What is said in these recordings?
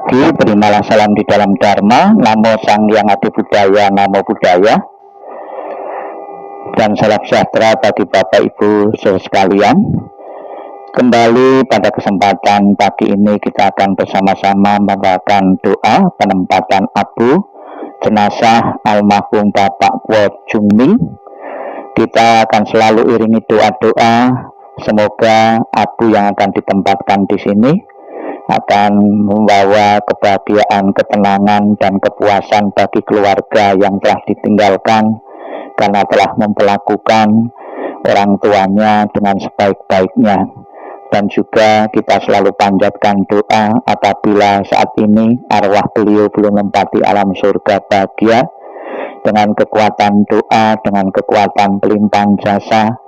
pagi, berimalah salam di dalam Dharma. Namo Sang Hyang Adi Budaya, Namo Buddhaya. Dan salam sejahtera bagi Bapak Ibu saudara sekalian. Kembali pada kesempatan pagi ini kita akan bersama-sama membacakan doa penempatan abu jenazah almarhum Bapak Kwo Jung Ming. Kita akan selalu iringi doa-doa, semoga abu yang akan ditempatkan di sini akan membawa kebahagiaan, ketenangan, dan kepuasan bagi keluarga yang telah ditinggalkan karena telah memperlakukan orang tuanya dengan sebaik-baiknya. Dan juga kita selalu panjatkan doa apabila saat ini arwah beliau belum menempati alam surga bahagia, dengan kekuatan doa, dengan kekuatan pelimpahan jasa,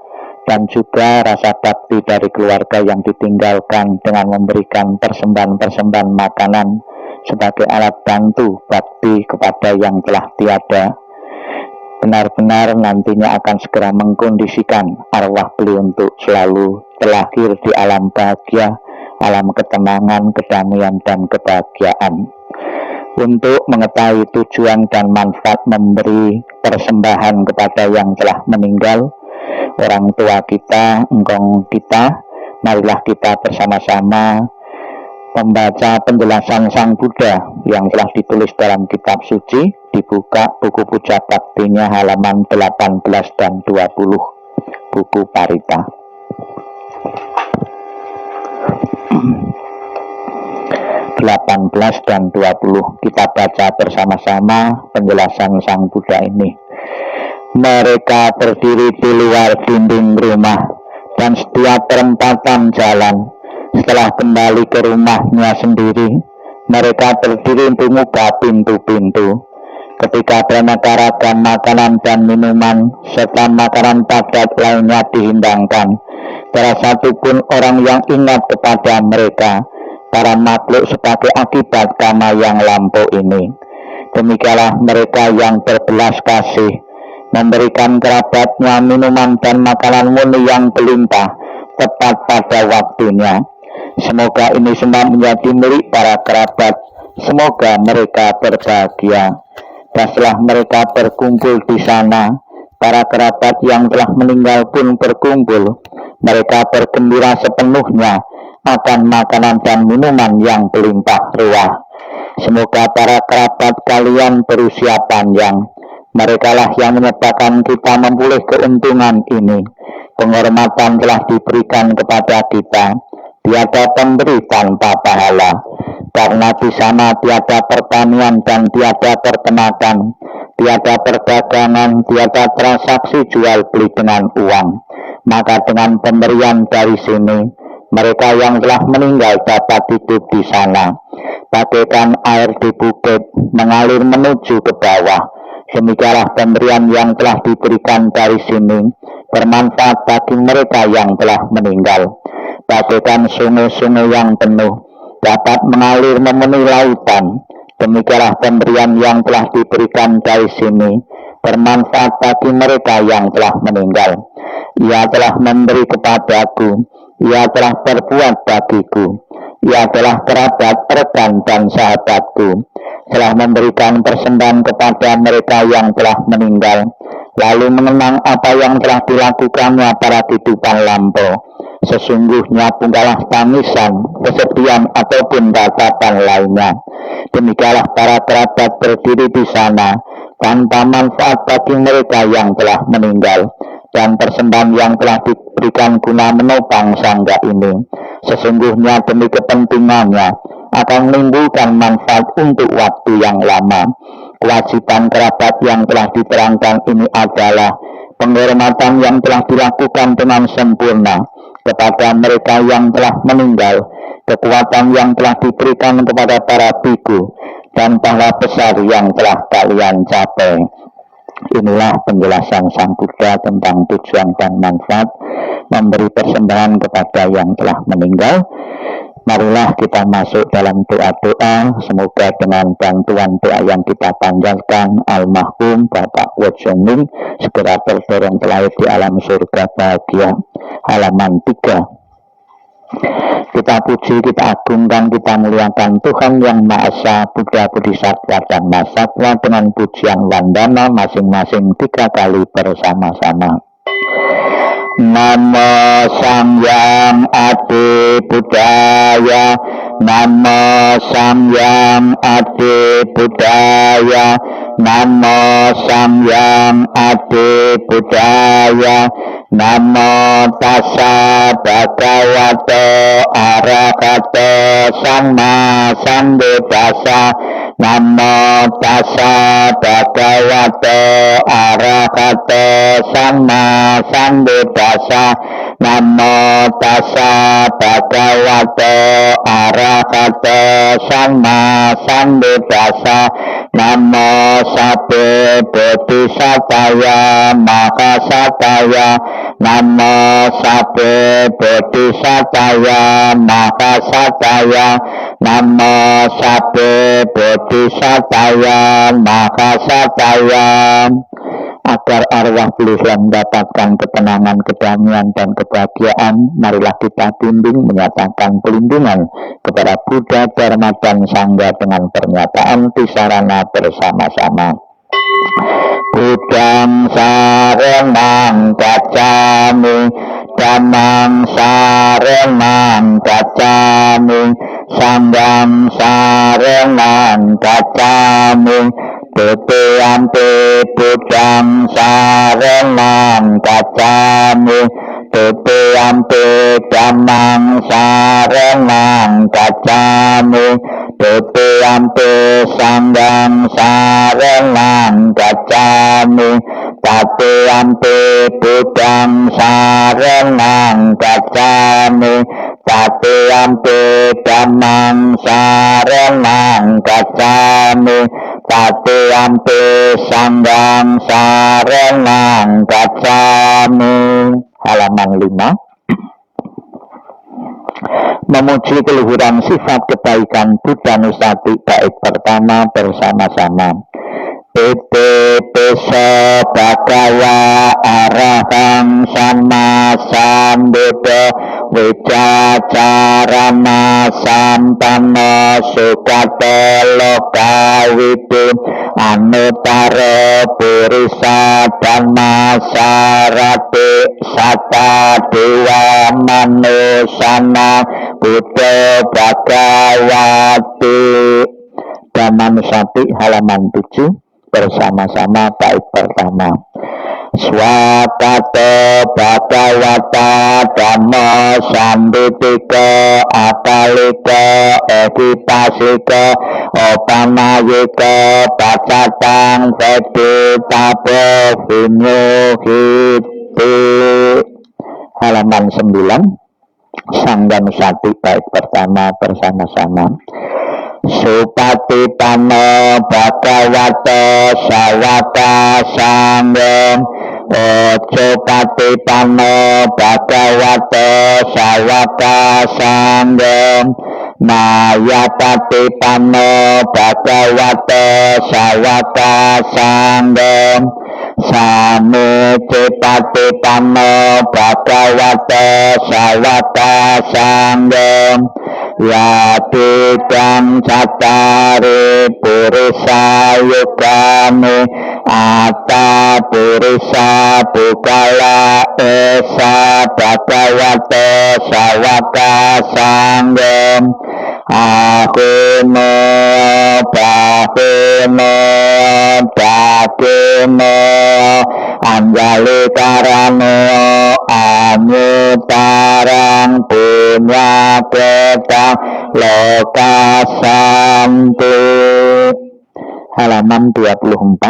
dan juga rasa bakti dari keluarga yang ditinggalkan dengan memberikan persembahan-persembahan makanan sebagai alat bantu bakti kepada yang telah tiada. Benar-benar nantinya akan segera mengkondisikan arwah beliau untuk selalu terlahir di alam bahagia, alam ketenangan, kedamaian, dan kebahagiaan. Untuk mengetahui tujuan dan manfaat memberi persembahan kepada yang telah meninggal, orang tua kita, engkong kita, marilah kita bersama-sama membaca penjelasan Sang Buddha yang telah ditulis dalam kitab suci. Dibuka buku Puja Baktinya halaman 18 dan 20, buku Parita. dan 20 kita baca bersama-sama penjelasan Sang Buddha ini. Mereka berdiri di luar dinding rumah dan setiap perempatan jalan. Setelah kembali ke rumahnya sendiri, mereka berdiri untuk membuka pintu-pintu. Ketika beraneka ragam makanan dan minuman serta makanan padat lainnya dihidangkan, tidak satupun orang yang ingat kepada mereka, para makhluk sebagai akibat karma yang lampau ini. Demikianlah mereka yang berbelas kasih memberikan kerabatnya minuman dan makanan murni yang berlimpah tepat pada waktunya. Semoga ini semua menjadi milik para kerabat. Semoga mereka berbahagia. Dan setelah mereka berkumpul di sana, para kerabat yang telah meninggal pun berkumpul. Mereka bergembira sepenuhnya akan makanan dan minuman yang berlimpah ruah. Semoga para kerabat kalian berusia panjang. Merekalah yang menyebabkan kita memperoleh keuntungan ini. Penghormatan telah diberikan kepada kita. Tiada pemberi tanpa pahala. Karena di sana tiada pertanian dan tiada peternakan, tiada perdagangan, tiada transaksi jual beli dengan uang. Maka dengan pemberian dari sini, mereka yang telah meninggal dapat hidup di sana. Bagaikan air di bukit mengalir menuju ke bawah, demikianlah pemberian yang telah diberikan dari sini bermanfaat bagi mereka yang telah meninggal. Bagaikan sungai-sungai yang penuh dapat mengalir memenuhi lautan, demikianlah pemberian yang telah diberikan dari sini bermanfaat bagi mereka yang telah meninggal. Ia telah memberi kepadaku, ia telah berbuat bagiku, ia telah kerabat, rekan, dan sahabatku, telah memberikan persembahan kepada mereka yang telah meninggal, lalu mengenang apa yang telah dilakukannya pada kehidupan lampau. Sesungguhnya bukanlah tangisan, kesedihan, ataupun tatapan lainnya. Demikianlah para kerabat berdiri di sana tanpa manfaat bagi mereka yang telah meninggal, dan persembahan yang telah diberikan guna menopang sangga ini sesungguhnya demi kepentingannya akan menimbulkan manfaat untuk waktu yang lama. Kewajiban kerabat yang telah diterangkan ini adalah penghormatan yang telah dilakukan dengan sempurna kepada mereka yang telah meninggal, kekuatan yang telah diberikan kepada para biku, dan pahala besar yang telah kalian capai. Inilah penjelasan Sang Buddha tentang tujuan dan manfaat memberi persembahan kepada yang telah meninggal. Marilah kita masuk dalam doa-doa. Semoga dengan bantuan doa yang kita panjatkan, almarhum Bapak Kwo Jung Ming segera terdorong terlahir di alam surga bahagia. Halaman 3. Kita puji, kita agungkan, kita muliakan Tuhan yang Maha Esa, Buddha, Bodhisattva, dan Mahasatwa dengan pujian wandana masing-masing 3 kali bersama-sama. Namo Samyang Adi Buddhaya, Namo Samyang Adi Buddhaya, Namo Samyang Adi Buddhaya, Namo Tassa Bhagavato Arahato Samma Sambuddhassa, Namo Tassa Bhagavato Arahato Samma Sambuddhassa, Namo Tassa Bhagavato Arahato Samma Sambuddhassa, Namo Sabbe Bodhisattva Mahasataya, Namo Sabbe Bodhisattva Mahasataya, Namo Sabbe Bodhisattva Mahasataya. Agar arwah beliau mendapatkan ketenangan, kedamaian, dan kebahagiaan, marilah kita bimbing menyatakan pelindungan kepada Buddha, Dharma, dan Sangha dengan pernyataan tisarana bersama-sama. Buddhang sarenang gacchami, Dhammang sarenang gacchami, Sanghang sarenang gacchami, Tutiampi Buddhang sarenang gacchami, Tutiampi Dhammang sarenang gacchami, Tutiampi Sanghang sarenang gacchami, Tatiampi Buddhang sarenang gacchami, Tatiampi Dhammang sarenang gacchami, Tatiampi Sanghang sarenang gacchami. Halaman 5. Memuji keluhuran sifat kebaikan Buddha Nusati bait pertama bersama-sama. Iti pisa bhagawa arahang sama sambuddha wicacarana sampanna sukata lokawiti anutara purisa dhamma sarati sata dewa manusana buddha bhagawati. Dhammanusati halaman 7 bersama-sama bait pertama. Swakato bhagavata dhamma sambitika akalika evitasika opanayika pacatang veditapo vinyuhiti. Halaman 9 Sanghanusati bait pertama bersama-sama. Supatipano bhagavata sawaka sangham, Supatipano bhagavata sawaka sangham, Mayapatipano bhagavata sawaka sangham, Samicipatipano bhagavata sawaka sangham, Yatidang cattari purisa yukami atta purisa bukala esa bhagavata sawaka sangham, Ahino bahino dakino anjali karano anyutarang punya kita lokasanti. Halaman 24.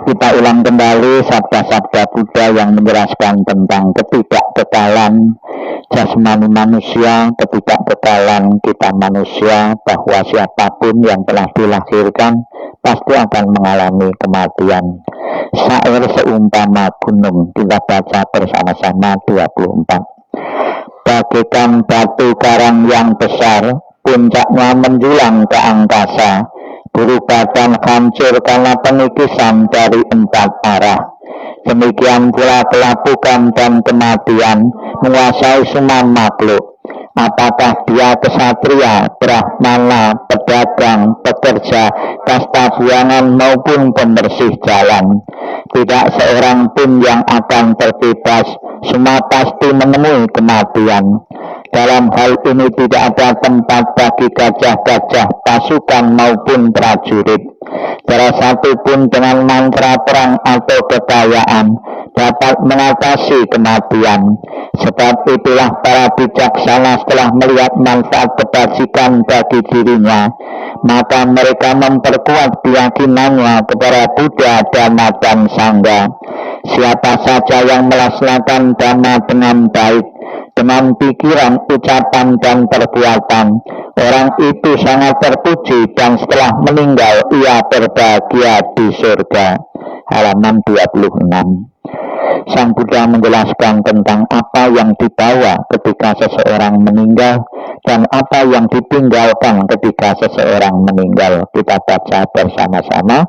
Kita ulang kembali sabda-sabda Buddha yang menjelaskan tentang ketidakkekalan jasmani manusia, ketidakkekalan kita manusia, bahwa siapapun yang telah dilahirkan pasti akan mengalami kematian. Syair seumpama gunung, kita baca bersama-sama 24. Bagaikan batu karang yang besar, puncaknya menjulang ke angkasa, berupa dan hancur karena penikisan dari 4 arah. Demikian pula kelapukan dan kematian menguasai semua makhluk. Apakah dia kesatria, brahmana, pedagang, pekerja, kasta buangan maupun pembersih jalan, tidak seorang pun yang akan terbebas, semua pasti menemui kematian. Dalam hal ini tidak ada tempat bagi gajah-gajah, pasukan maupun prajurit. Salah satu pun dengan mantra perang atau kekayaan dapat mengatasi kematian. Sebab itulah para bijaksana setelah melihat manfaat kebajikan bagi dirinya, maka mereka memperkuat keyakinannya kepada Buddha, Dhamma, dan Sangha. Siapa saja yang melaksanakan Dhamma dengan baik, dengan pikiran, ucapan, dan perbuatan, orang itu sangat terpuji dan setelah meninggal ia berbahagia di surga. Halaman 26. Sang Buddha menjelaskan tentang apa yang dibawa ketika seseorang meninggal dan apa yang ditinggalkan ketika seseorang meninggal. Kita baca bersama-sama.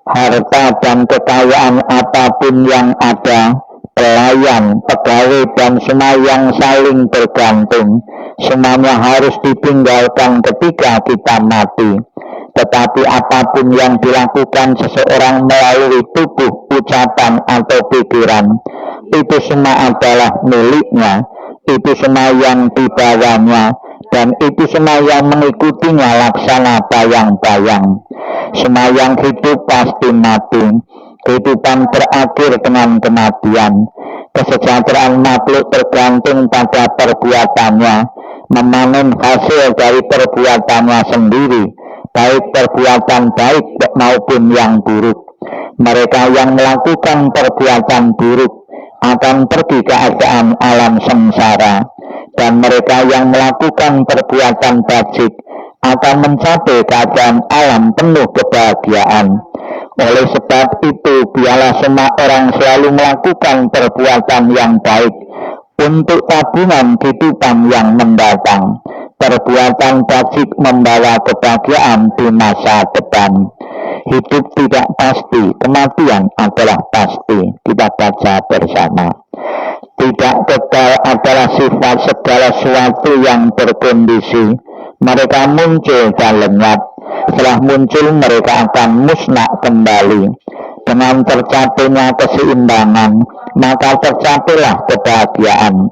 Harta dan kekayaan apapun yang ada, pelayan, pegawai, dan semua yang saling bergantung, semuanya harus ditinggalkan ketika kita mati. Tetapi apapun yang dilakukan seseorang melalui tubuh, ucapan, atau pikiran, itu semua adalah miliknya, itu semua yang dibawanya, dan itu semua yang mengikutinya laksana bayang-bayang. Semua yang hidup pasti mati. Kehidupan berakhir dengan kematian. Kesejahteraan makhluk tergantung pada perbuatannya, memanen hasil dari perbuatannya sendiri, baik perbuatan baik maupun yang buruk. Mereka yang melakukan perbuatan buruk akan pergi ke keadaan alam sengsara, dan mereka yang melakukan perbuatan bajik akan mencapai keadaan alam penuh kebahagiaan. Oleh sebab itu, biarlah semua orang selalu melakukan perbuatan yang baik untuk tabungan kehidupan yang mendatang. Perbuatan bajik membawa kebahagiaan di masa depan. Hidup tidak pasti, kematian adalah pasti. Kita baca bersama. Tidak kekal adalah sifat segala sesuatu yang berkondisi. Mereka muncul dan lenyap. Setelah muncul mereka akan musnah kembali. Dengan tercapainya keseimbangan, maka tercapailah kebahagiaan.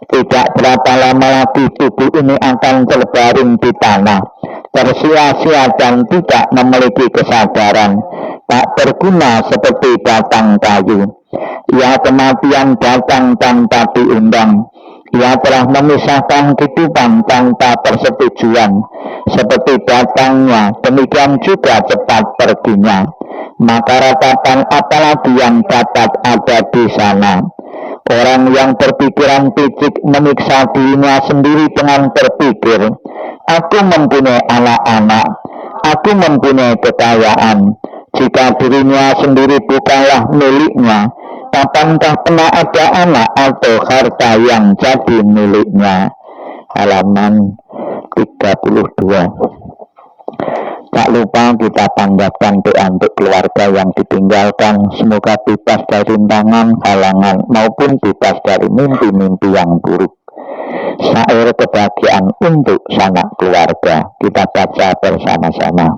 Tidak berapa lama lagi tubuh ini akan terbaring di tanah, tersia-sia dan tidak memiliki kesadaran, tak berguna seperti batang kayu. Ya, kematian datang tanpa diundang. Ia telah memisahkan kehidupan tanpa persetujuan. Seperti datangnya, demikian juga cepat perginya. Maka ratapan apalagi yang dapat ada di sana. Orang yang berpikiran picik menyiksa dirinya sendiri dengan berpikir, aku mempunyai anak-anak, aku mempunyai kekayaan. Jika dirinya sendiri bukanlah miliknya, kapankah pernah ada anak atau harta yang jadi miliknya? Halaman 32. Tak lupa kita panjatkan doa untuk keluarga yang ditinggalkan, semoga bebas dari rintangan, halangan, maupun bebas dari mimpi-mimpi yang buruk. Syair kebahagiaan untuk sanak keluarga. Kita baca bersama-sama.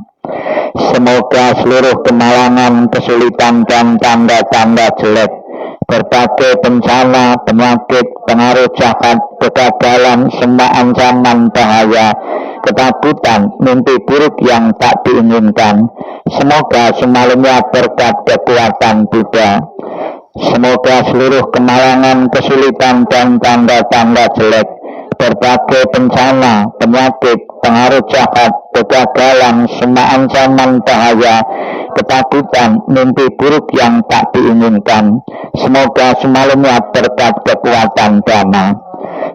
Semoga seluruh kemalangan, kesulitan, dan tanda-tanda jelek, berbagai bencana, penyakit, pengaruh jahat, kegagalan, semua ancaman bahaya, ketakutan, mimpi buruk yang tak diinginkan, semoga semuanya berkat kekuatan Buddha. Semoga seluruh kemalangan, kesulitan, dan tanda-tanda jelek, berbagai bencana, penyakit, pengaruh jahat, kegagalan, semua ancaman bahaya, ketakutan, mimpi buruk yang tak diinginkan, semoga semuanya berkat kekuatan Dhamma.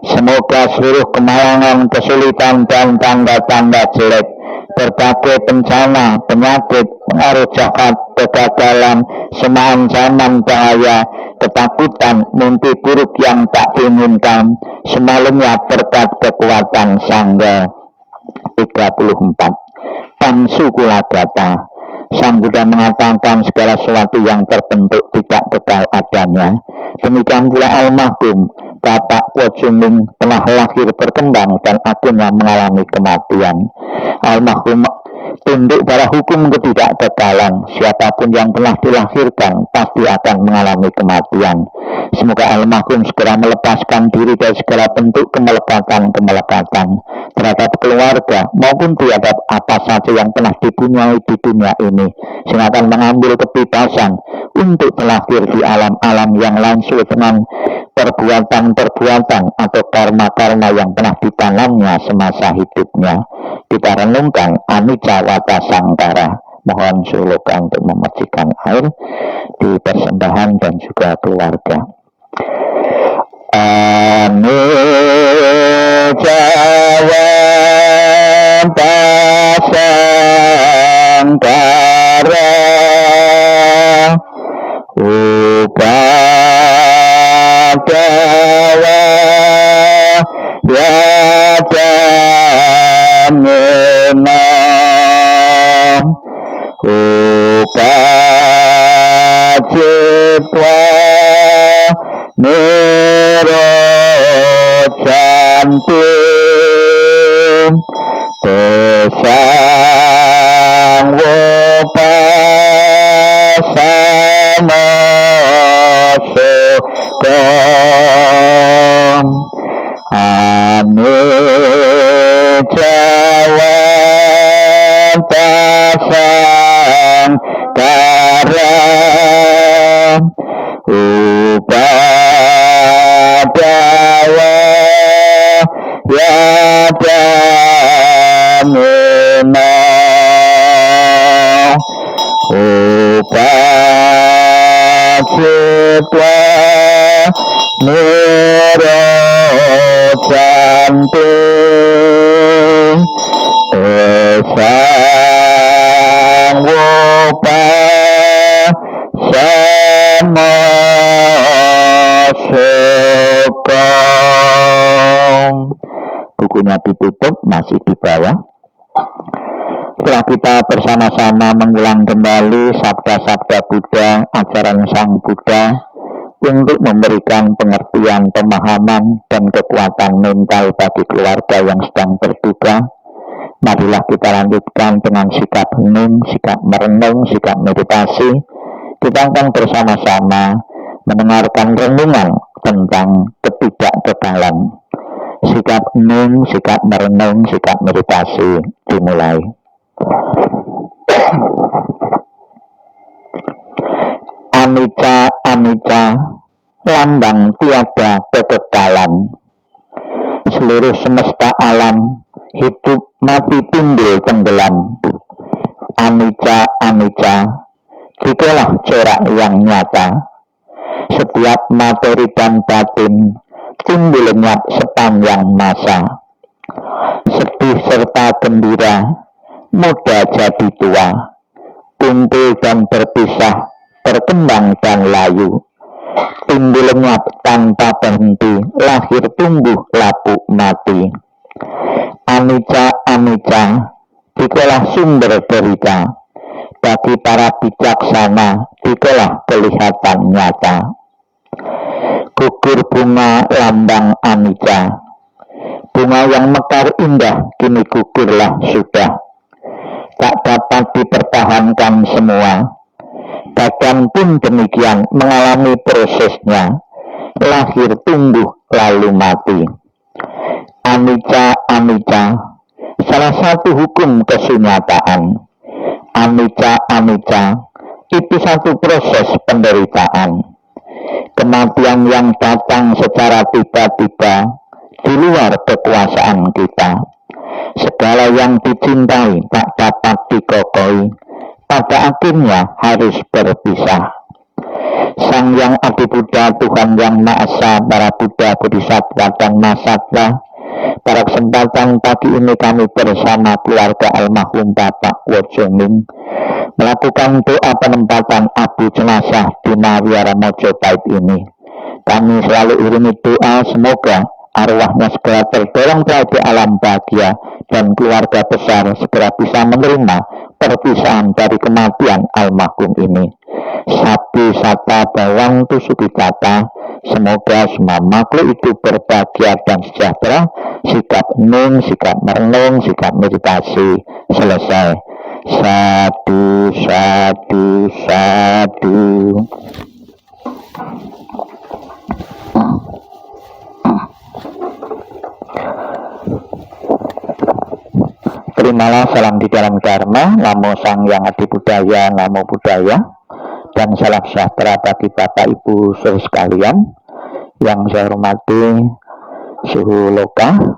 Semoga seluruh kemalangan, kesulitan, dan tanda-tanda jelek, berbagai bencana, penyakit, pengaruh jahat, kegagalan, semua ancaman bahaya, ketakutan, mimpi buruk yang tak diinginkan, semuanya berkat kekuatan Sangha. 34. Pansukula Gata. Sang Buddha mengatakan segala sesuatu yang terbentuk tidak kekal adanya. Demikian pula almarhum Bapak Wojuming telah lahir berkembang dan akhirnya mengalami kematian. Almarhum tunduk pada hukum ketidakkekalan. Siapapun yang telah dilahirkan pasti akan mengalami kematian. Semoga almarhum segera melepaskan diri dari segala bentuk kemelekatan terhadap keluarga maupun terhadap apa saja yang telah dipunyai di dunia ini, sehingga akan mengambil kebebasan untuk terlahir di alam-alam yang lain sesuai dengan perbuatan atau karma-karma yang telah ditanamnya semasa hidupnya. Kita renungkan anicca wata sangkara. Mohon Suloka untuk memercikan air di persembahan dan juga keluarga. Anicca wata sangkara upadawa yadamena upacitwa nirojanti tesang wopasama sukam anicca wata sangkara upadawa yadamena upacitwa nirojanti tesang wopasama sukam. Bukunya ditutup, masih di bawah. Setelah kita bersama-sama mengulang kembali sabda-sabda Buddha, ajaran Sang Buddha, untuk memberikan pengertian, pemahaman, dan kekuatan mental bagi keluarga yang sedang berduka, marilah kita lanjutkan dengan sikap hening, sikap merenung, sikap meditasi. Kita akan bersama-sama mendengarkan renungan tentang ketidakkekalan. Sikap hening, sikap merenung, sikap meditasi dimulai. Anicca, anicca, lambang tiada kekekalan. Seluruh semesta alam, hidup, mati, timbul, tenggelam. Anicca, anicca, itulah corak yang nyata. Setiap materi dan batin timbul lenyap sepanjang masa. Sedih serta gembira, muda jadi tua, kumpul dan berpisah, berkembang dan layu, timbul lenyap tanpa berhenti, lahir tumbuh lapuk mati. Anicca, anicca, dikolah sumber derita, bagi para bijaksana dikolah kelihatan nyata. Gugur bunga lambang anicca, bunga yang mekar indah kini gugurlah sudah, tak dapat dipertahankan semua. Badan pun demikian mengalami prosesnya, lahir tumbuh lalu mati. Anicca, anicca, salah satu hukum kesunyataan. Anicca, anicca, itu satu proses penderitaan. Kematian yang datang secara tiba-tiba di luar kekuasaan kita. Segala yang dicintai tak dapat dikokohi, pada akhirnya harus berpisah. Sang Yang Adi Buddha, Tuhan Yang Maha Esa, para Buddha, Bodhisattva, dan Mahasattva, pada kesempatan pagi ini kami bersama keluarga almarhum Bapak Wojuming melakukan doa penempatan abu jenazah di Mahaviara Mojopahit ini. Kami selalu iringi doa semoga arwahnya segera terdorong di alam bahagia dan keluarga besar segera bisa menerima perpisahan dari kematian almarhum ini. Sapi, sata, bawang, tusuk kata, semoga semua makhluk itu berbahagia dan sejahtera. Sikap hening, sikap merenung, sikap meditasi. Selesai. Sadu, sadu, sadu. Terimalah salam di dalam Dharma, namo Sang Yang Adi Budaya, namo Budaya, dan salam sejahtera bagi Bapak Ibu saudara sekalian yang saya hormati Suhu Loka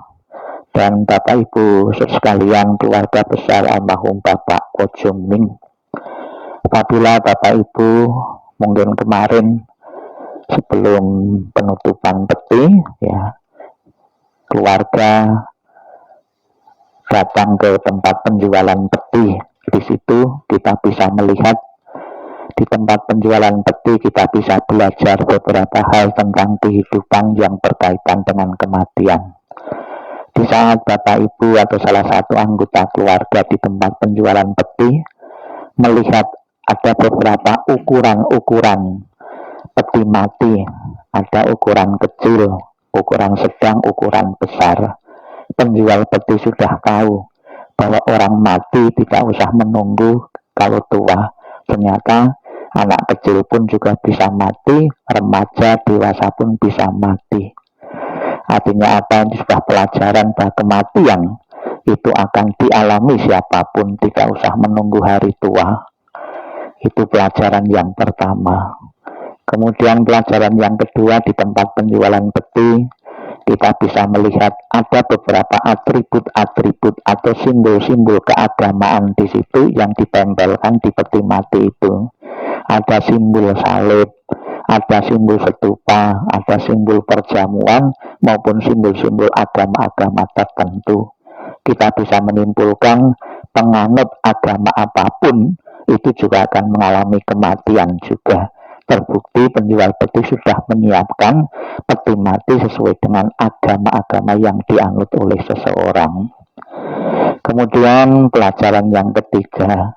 dan Bapak Ibu saudara sekalian keluarga besar almarhum Bapak Ojoming. Apabila Bapak Ibu mungkin kemarin sebelum penutupan peti, ya, keluarga datang ke tempat penjualan peti. Di situ kita bisa melihat, di tempat penjualan peti kita bisa belajar beberapa hal tentang kehidupan yang berkaitan dengan kematian. Di saat Bapak Ibu atau salah satu anggota keluarga di tempat penjualan peti melihat ada beberapa ukuran-ukuran peti mati, ada ukuran kecil, ukuran sedang, ukuran besar. Penjual peti sudah tahu bahwa orang mati tidak usah menunggu kalau tua. Ternyata anak kecil pun juga bisa mati, remaja, dewasa pun bisa mati. Artinya apa? Ini sudah pelajaran bahwa kematian itu akan dialami siapapun, tidak usah menunggu hari tua. Itu pelajaran yang pertama. Kemudian pelajaran yang kedua, di tempat penjualan peti kita bisa melihat ada beberapa atribut-atribut atau simbol-simbol keagamaan di situ yang ditempelkan di peti mati itu. Ada simbol salib, ada simbol stupa, ada simbol perjamuan maupun simbol-simbol agama-agama tertentu. Kita bisa menyimpulkan penganut agama apapun itu juga akan mengalami kematian juga. Terbukti penjual peti sudah menyiapkan peti mati sesuai dengan agama-agama yang dianut oleh seseorang. Kemudian pelajaran yang ketiga,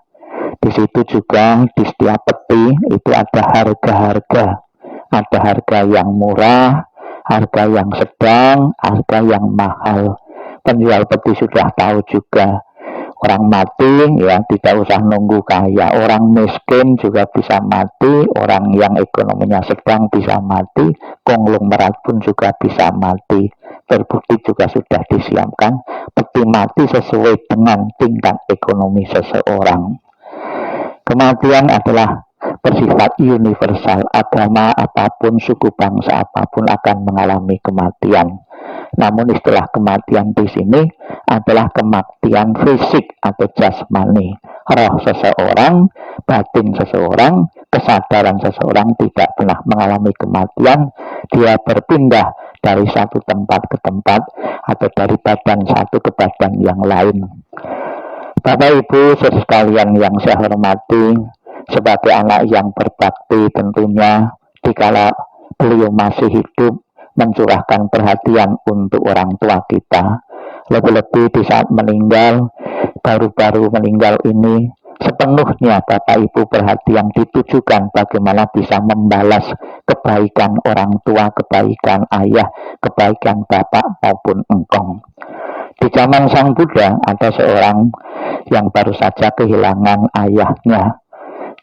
di situ juga di setiap peti itu ada harga-harga. Ada harga yang murah, harga yang sedang, harga yang mahal. Penjual peti sudah tahu juga. Orang mati ya tidak usah nunggu kaya, orang miskin juga bisa mati, orang yang ekonominya sedang bisa mati, konglomerat pun juga bisa mati. Terbukti juga sudah disiapkan peti mati sesuai dengan tingkat ekonomi seseorang. Kematian adalah bersifat universal, agama apapun, suku bangsa apapun akan mengalami kematian. Namun istilah kematian di sini adalah kematian fisik atau jasmani. Roh seseorang, batin seseorang, kesadaran seseorang tidak pernah mengalami kematian. Dia berpindah dari satu tempat ke tempat atau dari badan satu ke badan yang lain. Bapak Ibu saudara sekalian yang saya hormati, sebagai anak yang berbakti tentunya dikala beliau masih hidup mencurahkan perhatian untuk orang tua kita. Lebih-lebih di saat meninggal, baru-baru meninggal ini, sepenuhnya Bapak Ibu perhatian ditujukan bagaimana bisa membalas kebaikan orang tua, kebaikan ayah, kebaikan bapak maupun engkong. Di zaman Sang Buddha ada seorang yang baru saja kehilangan ayahnya.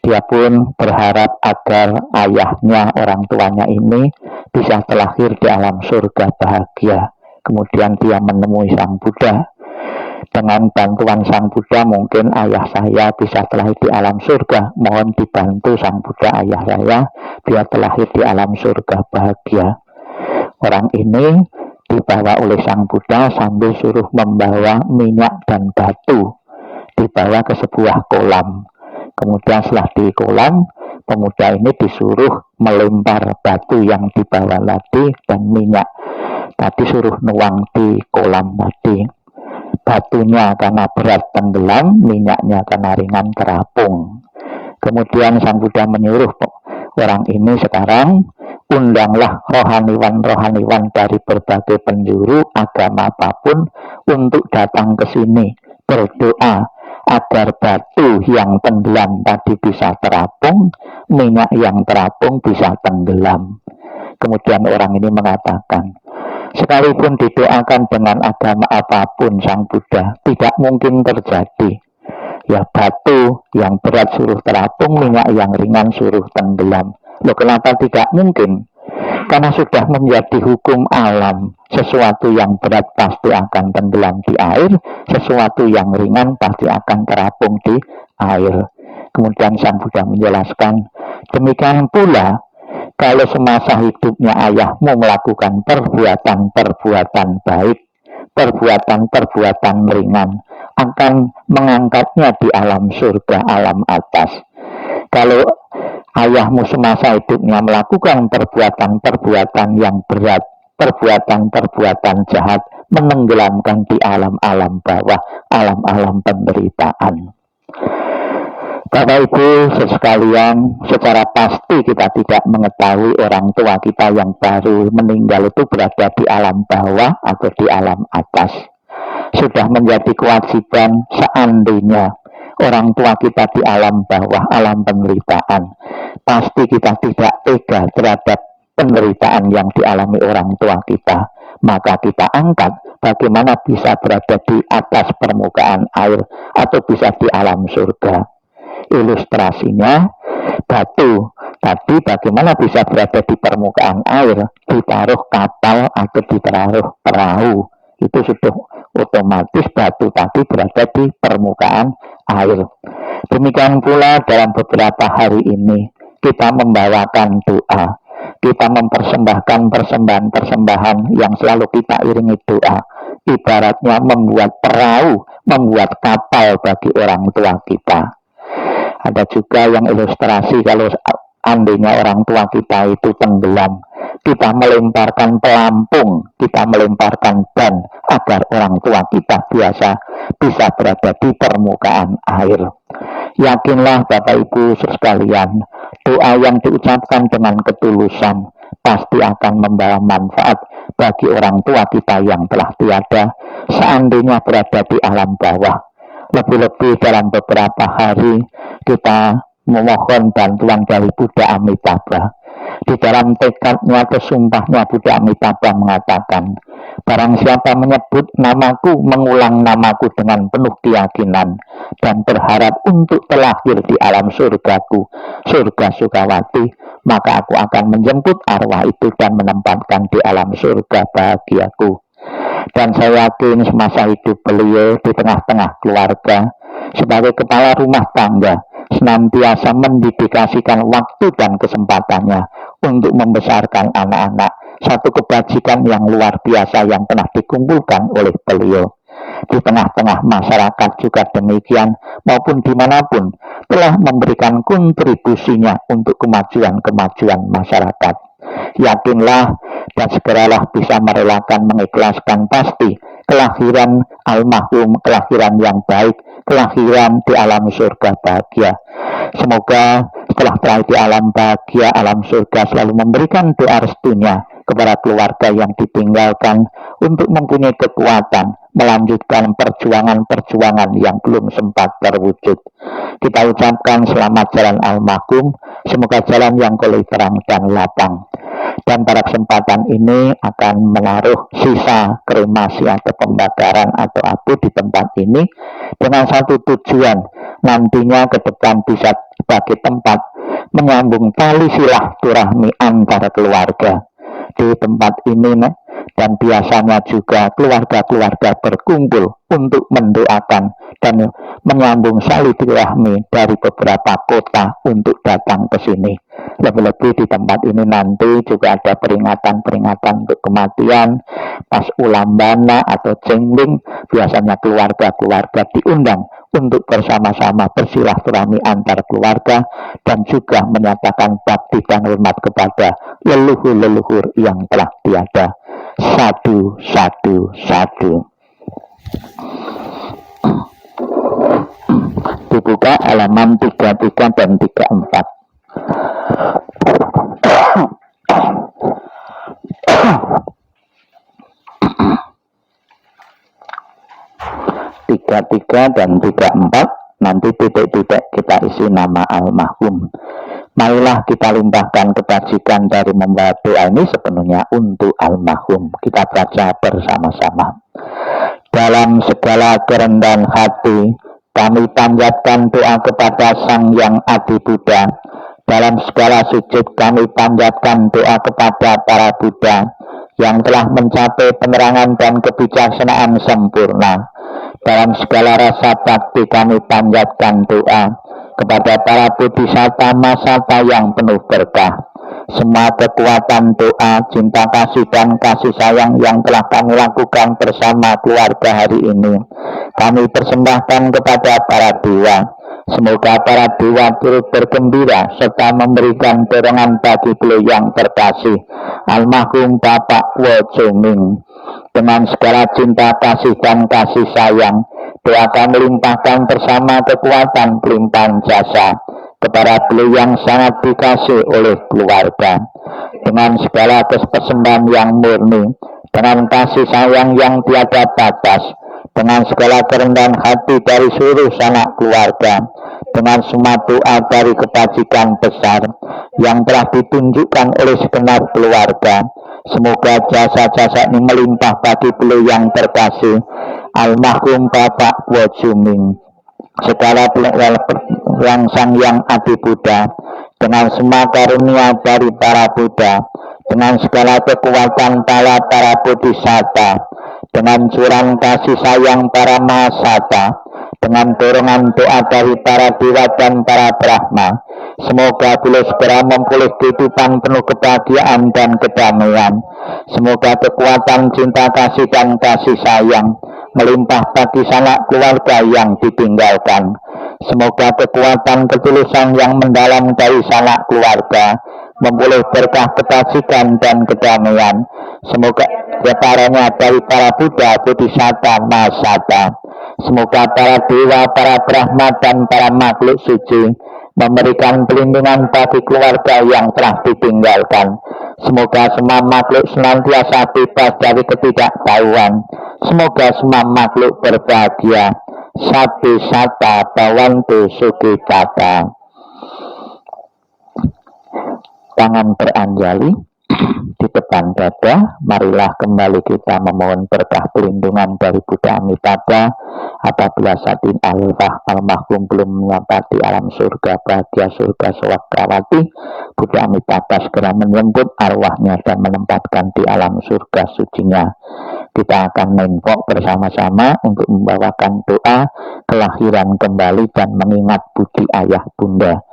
Dia pun berharap agar ayahnya, orang tuanya ini bisa terlahir di alam surga bahagia. Kemudian dia menemui Sang Buddha. Dengan bantuan Sang Buddha mungkin ayah saya bisa terlahir di alam surga. Mohon dibantu Sang Buddha, ayah saya dia terlahir di alam surga bahagia. Orang ini dibawa oleh Sang Buddha sambil suruh membawa minyak dan batu, dibawa ke sebuah kolam. Kemudian setelah di kolam, pemuda ini disuruh melempar batu yang dibawa tadi dan minyak. Tadi suruh nuang di kolam tadi. Batunya karena berat tenggelam, minyaknya karena ringan terapung. Kemudian Sang Buddha menyuruh orang ini sekarang, undanglah rohaniwan-rohaniwan dari berbagai penjuru agama apapun untuk datang ke sini berdoa agar batu yang tenggelam tadi bisa terapung, minyak yang terapung bisa tenggelam. Kemudian orang ini mengatakan, sekalipun didoakan dengan agama apapun Sang Buddha, tidak mungkin terjadi. Ya, batu yang berat suruh terapung, minyak yang ringan suruh tenggelam. Loh, kenapa tidak mungkin? Karena sudah menjadi hukum alam, sesuatu yang berat pasti akan tenggelam di air, sesuatu yang ringan pasti akan terapung di air. Kemudian Sang Buddha menjelaskan, demikian pula kalau semasa hidupnya ayahmu melakukan perbuatan-perbuatan baik, perbuatan-perbuatan ringan, akan mengangkatnya di alam surga, alam atas. Kalau ayahmu semasa hidupnya melakukan perbuatan-perbuatan yang berat, perbuatan-perbuatan jahat, menenggelamkan di alam-alam bawah, alam-alam penderitaan. Bapak Ibu sekalian, secara pasti kita tidak mengetahui orang tua kita yang baru meninggal itu berada di alam bawah atau di alam atas. Sudah menjadi kewajiban seandainya orang tua kita di alam bawah, alam penderitaan, pasti kita tidak tega terhadap penderitaan yang dialami orang tua kita. Maka kita angkat bagaimana bisa berada di atas permukaan air atau bisa di alam surga. Ilustrasinya, batu tadi bagaimana bisa berada di permukaan air, ditaruh kapal atau ditaruh perahu, itu sudah otomatis batu tadi berada di permukaan air. Demikian pula dalam beberapa hari ini kita membawakan doa, kita mempersembahkan persembahan-persembahan yang selalu kita iringi doa, ibaratnya membuat perahu, membuat kapal bagi orang tua kita. Ada juga yang ilustrasi kalau andainya orang tua kita itu tenggelam, kita melemparkan pelampung, kita melemparkan ban agar orang tua kita bisa berada di permukaan air. Yakinlah Bapak Ibu sekalian, doa yang diucapkan dengan ketulusan pasti akan membawa manfaat bagi orang tua kita yang telah tiada seandainya berada di alam bawah. Lebih-lebih dalam beberapa hari kita memohon bantuan dari Buddha Amitabha. Di dalam tekadnya, kesumpahnya, Buddha Amitabha mengatakan, barang siapa menyebut namaku, mengulang namaku dengan penuh keyakinan dan berharap untuk terlahir di alam surgaku, surga Sukawati, maka aku akan menjemput arwah itu dan menempatkan di alam surga bahagiaku. Dan saya yakin semasa hidup beliau di tengah-tengah keluarga, sebagai kepala rumah tangga, senantiasa mendedikasikan waktu dan kesempatannya untuk membesarkan anak-anak, satu kebajikan yang luar biasa yang telah dikumpulkan oleh beliau. Di tengah-tengah masyarakat juga demikian, maupun dimanapun, telah memberikan kontribusinya untuk kemajuan-kemajuan masyarakat. Yakinlah dan segeralah bisa merelakan, mengikhlaskan pasti kelahiran almarhum, kelahiran yang baik, kelahiran di alam surga bahagia. Semoga setelah terakhir di alam bahagia, alam surga, selalu memberikan doa restunya kepada keluarga yang ditinggalkan untuk mempunyai kekuatan melanjutkan perjuangan-perjuangan yang belum sempat terwujud. Kita ucapkan selamat jalan almarhum, semoga jalan yang goleh terang dan lapang. Dan pada kesempatan ini akan menaruh sisa kremasi atau pembakaran atau abu di tempat ini dengan satu tujuan, nantinya ke depan bisa sebagai tempat menyambung tali silaturahmi antara keluarga di tempat ini. Dan biasanya juga keluarga-keluarga berkumpul untuk mendoakan dan menyambung silaturahmi dari beberapa kota untuk datang ke sini. Lebih-lebih di tempat ini nanti juga ada peringatan-peringatan untuk kematian, pas ulambana atau jengling, biasanya keluarga-keluarga diundang untuk bersama-sama bersilaturahmi antar keluarga dan juga menyatakan bakti dan hormat kepada leluhur-leluhur yang telah tiada. Sadu, sadu, sadu. Dibuka halaman 33 dan 34. 33 dan 34, nanti titik-titik kita isi nama almarhum. Marilah kita limpahkan kebajikan dari membaca doa ini sepenuhnya untuk almarhum. Kita baca bersama-sama. Dalam segala kerendahan hati, kami panjatkan doa kepada Sang Yang Adi Buddha. Dalam segala sujud kami panjatkan doa kepada para Buddha yang telah mencapai penerangan dan kebijaksanaan sempurna. Dalam segala rasa bakti kami panjatkan doa kepada para bodhisattva masata yang penuh berkah. Semua kekuatan doa, cinta kasih dan kasih sayang yang telah kami lakukan bersama keluarga hari ini, kami persembahkan kepada para dewa. Semoga para dewa turut bergembira serta memberikan dorongan bagi beliau yang terkasih, almarhum Bapak Wo Chongming. Dengan segala cinta kasih dan kasih sayang, doa kami limpahkan bersama kekuatan pelimpahan jasa kepada beliau yang sangat dikasih oleh keluarga. Dengan segala persembahan yang murni, dengan kasih sayang yang tiada batas, dengan segala kerendahan hati dari seluruh sanak keluarga, dengan semua doa dari kebajikan besar yang telah ditunjukkan oleh segenap keluarga, semoga jasa-jasa ini melimpah bagi beliau yang terkasih, almarhum Bapak Wo Chongming. Segala yang Sang Yang Adi Buddha, dengan semua karunia dari para Buddha, dengan segala kekuatan para bodhisattva, dengan curahan kasih sayang para mahasata, dengan dorongan doa dari para dewa dan para brahma, semoga beliau segera memulih kehidupan penuh kebahagiaan dan kedamaian. Semoga kekuatan cinta kasih dan kasih sayang melimpah bagi sanak keluarga yang ditinggalkan. Semoga kekuatan ketulusan yang mendalam dari sanak keluarga memulih berkah kebajikan dan kedamaian. Semoga keparanya dari para Buddha, Bodhisattva, Mahasata. Semoga para dewa, para brahma dan para makhluk suci memberikan pelindungan bagi keluarga yang telah ditinggalkan. Semoga semua makhluk senantiasa bebas dari ketidaktahuan. Semoga semua makhluk berbahagia. Sabi sata bawantu sukitata. Tangan beranjali di depan dada. Marilah kembali kita memohon berkah pelindungan dari Buddha Amitabha apabila saat ini almarhum belum menyampai di alam surga bahagia, surga Swakrawati. Buddha Amitabha segera menyebut arwahnya dan menempatkan di alam surga sucinya. Kita akan menempok bersama-sama untuk membawakan doa kelahiran kembali dan mengingat budi ayah bunda.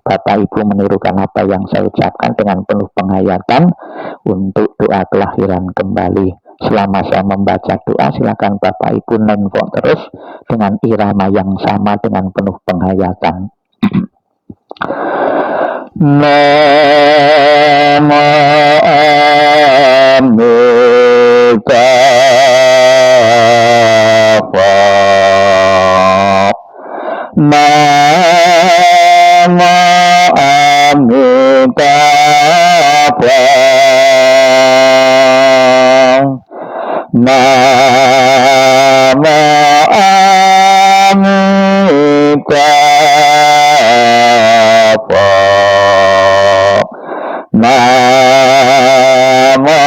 Bapak Ibu menirukan apa yang saya ucapkan dengan penuh penghayatan untuk doa kelahiran kembali. Selama saya membaca doa, silakan Bapak Ibu menempok terus dengan irama yang sama dengan penuh penghayatan. Namo Amitabha. Namo Amitabha. Namo Amitabha. Namo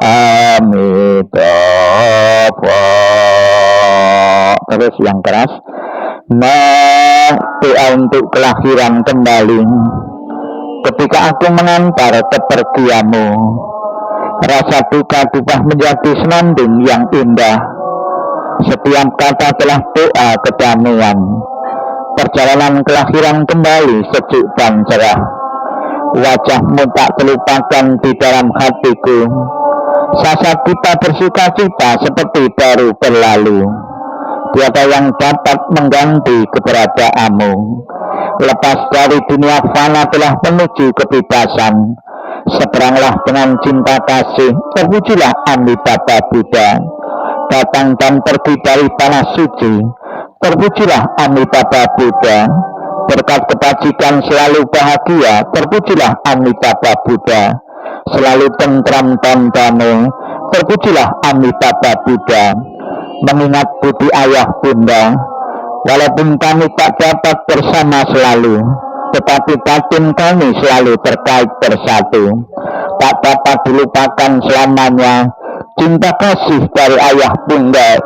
Amitabha. Terus yang keras. Doa untuk kelahiran kembali. Ketika aku mengantar kepergianmu, rasa duka berubah menjadi senandung yang indah. Setiap kata telah doa kedamaian. Perjalanan kelahiran kembali sejuk dan cerah. Wajahmu tak terlupakan di dalam hatiku. Saat kita bersuka cita seperti baru berlalu. Tiada yang dapat mengganti keberadaanmu. Lepas dari dunia fana telah menuju kebebasan. Seberanglah dengan cinta kasih, terwujudlah Amitabha Buddha. Datang dan pergi dari tanah suci, terwujudlah Amitabha Buddha. Berkat kebajikan selalu bahagia, terwujudlah Amitabha Buddha. Selalu tentram dan damai, terwujudlah Amitabha Buddha. mengingat budi ayah bunda. Walaupun kami tak dapat bersama selalu, tetapi batin kami selalu terkait bersatu. Tak dapat dilupakan selamanya cinta kasih dari ayah bunda.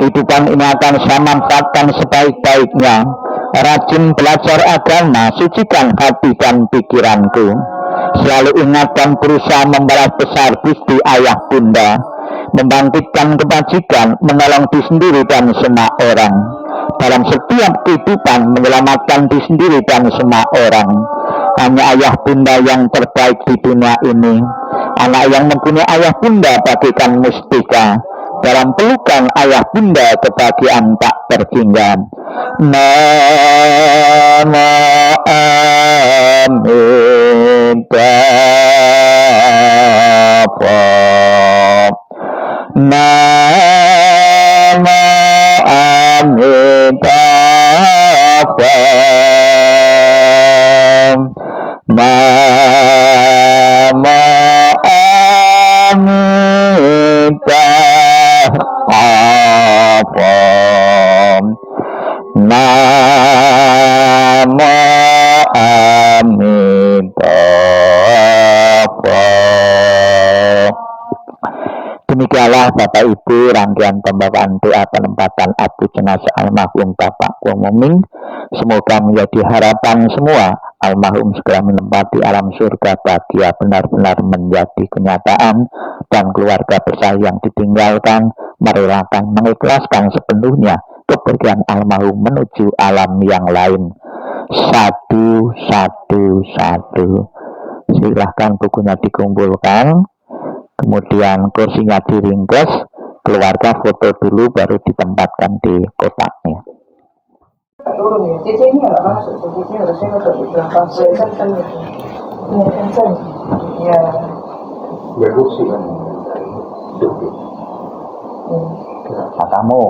Kehidupan ini akan saya manfaatkan sebaik-baiknya. Rajin belajar agama, sucikan hati dan pikiranku. Selalu ingat dan berusaha membalas besar Gusti ayah bunda, membangkitkan kebajikan, menolong diri sendiri dan semua orang. Dalam setiap kehidupan menyelamatkan diri sendiri dan semua orang. Hanya ayah bunda yang terbaik di dunia ini. Anak yang mempunyai ayah bunda bagikan mustika. Dalam pelukan ayah bunda kebahagiaan tak terhingga. Namo Amitabha. Namo Amitabha. Namo Amitabha. Namo Amitabha. Demikianlah Bapak Ibu rangkaian pembawaan doa penempatan abu jenazah almarhum Bapak Komoming. Semoga menjadi harapan semua almarhum segera menempati alam surga bahagia benar-benar menjadi kenyataan, dan keluarga besar yang ditinggalkan merelakan mengikhlaskan sepenuhnya kepergian almarhum menuju alam yang lain. Satu. Silahkan bukunya dikumpulkan, kemudian kursinya diringkes, keluarga foto dulu baru ditempatkan di kotaknya. turun ya, cc-nya nggak masuk, cc-nya harusnya nggak di belakang, kan gitu. Ya, kan ya. Berfungsi kan. Katamu.